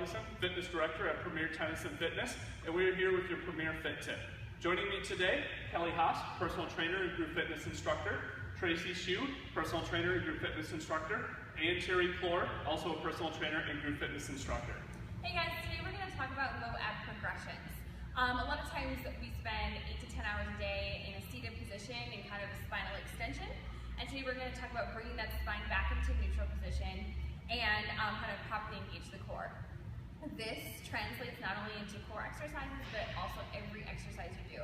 Robinson, Fitness Director at Premier Tennis and Fitness, and we are here with your Premier Fit Tip. Joining me today, Haas, Personal Trainer and Group Fitness Instructor, Tracy Hsu, Personal Trainer and Group Fitness Instructor, and Terry Clore, also a Personal Trainer and Group Fitness Instructor. Hey guys, today we're going to talk about low ab progressions. A lot of times we spend 8 to 10 hours a day in a seated position in kind of a spinal extension, and today we're going to talk about bringing that spine back into neutral position and kind of properly engage the core. This translates not only into core exercises, but also every exercise you do.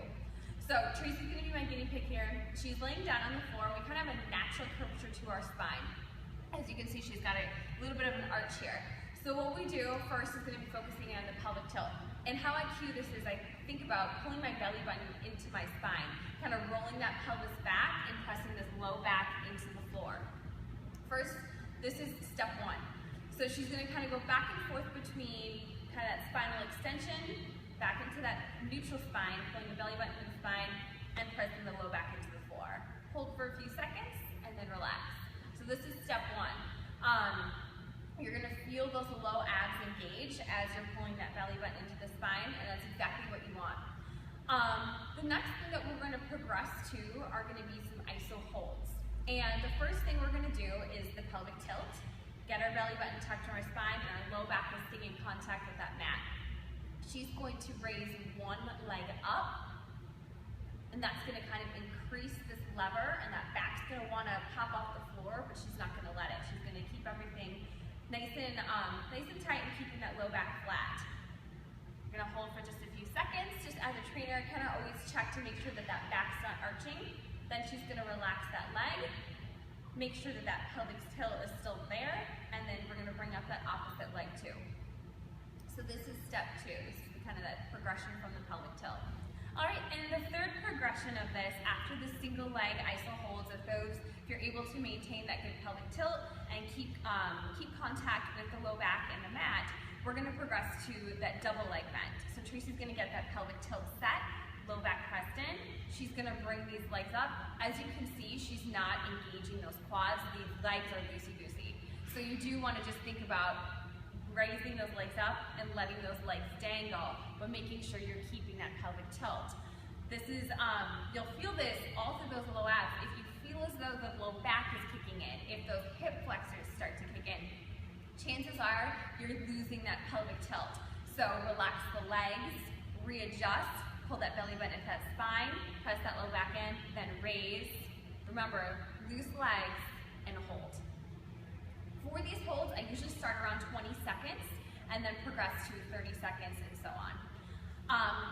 So Tracy's going to be my guinea pig here. She's laying down on the floor. We kind of have a natural curvature to our spine. As you can see, she's got a little bit of an arch here. So what we do first is going to be focusing on the pelvic tilt. And how I cue this is I think about pulling my belly button into my spine, kind of rolling that pelvis back and pressing this low back into the floor. First, this is step one. So she's going to kind of go back and forth between kind of that spinal extension, back into that neutral spine, pulling the belly button to the spine, and pressing the low back into the floor. Hold for a few seconds, and then relax. So this is step one. You're going to feel those low abs engage as you're pulling that belly button into the spine, and that's exactly what you want. The next thing that we're going to progress to are going to be some iso holds. And the first thing we're going to do is the pelvic tilt. Get our belly button tucked to our spine, and our low back is staying in contact with that mat. She's going to raise one leg up, and that's going to kind of increase this lever, and that back's going to want to pop off the floor, but she's not going to let it. She's going to keep everything nice and tight and keeping that low back flat. You're going to hold for just a few seconds. Just as a trainer, kind of always check to make sure that that back's not arching. Then she's going to relax that leg. Make sure that that pelvic tilt is still there, and then we're going to bring up that opposite leg too. So this is step two. This is kind of that progression from the pelvic tilt. All right, and the third progression of this, after the single leg iso holds, if you're able to maintain that good pelvic tilt and keep contact with the low back and the mat, we're going to progress to that double leg bend. So Tracy's going to get that pelvic tilt set, low back pressed in. She's going to bring these legs up. As you can see, she's not engaging those quads. These legs are loosey-goosey. So you do want to just think about raising those legs up and letting those legs dangle, but making sure you're keeping that pelvic tilt. This is, you'll feel this all through those low abs. If you feel as though the low back is kicking in, if those hip flexors start to kick in, chances are you're losing that pelvic tilt. So relax the legs, readjust, pull that belly button into that spine, press that low back in, then raise. Remember, loose legs and hold. For these holds, I usually start around 20 seconds and then progress to 30 seconds and so on.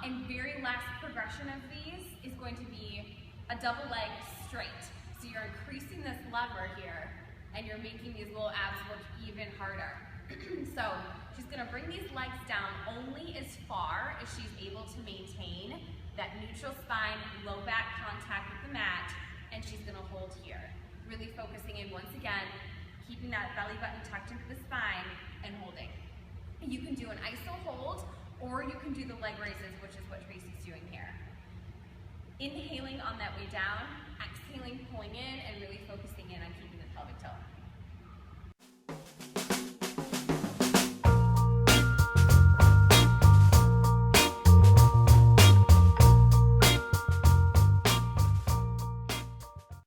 And very last progression of these is going to be a double leg straight. So you're increasing this lever here and you're making these little abs work even harder. So she's going to bring these legs down only as far as she's able to maintain that neutral spine, low back contact with the mat, and she's going to hold here. Really focusing in once again, keeping that belly button tucked into the spine and holding. You can do an iso hold, or you can do the leg raises, which is what Tracy's doing here. Inhaling on that way down,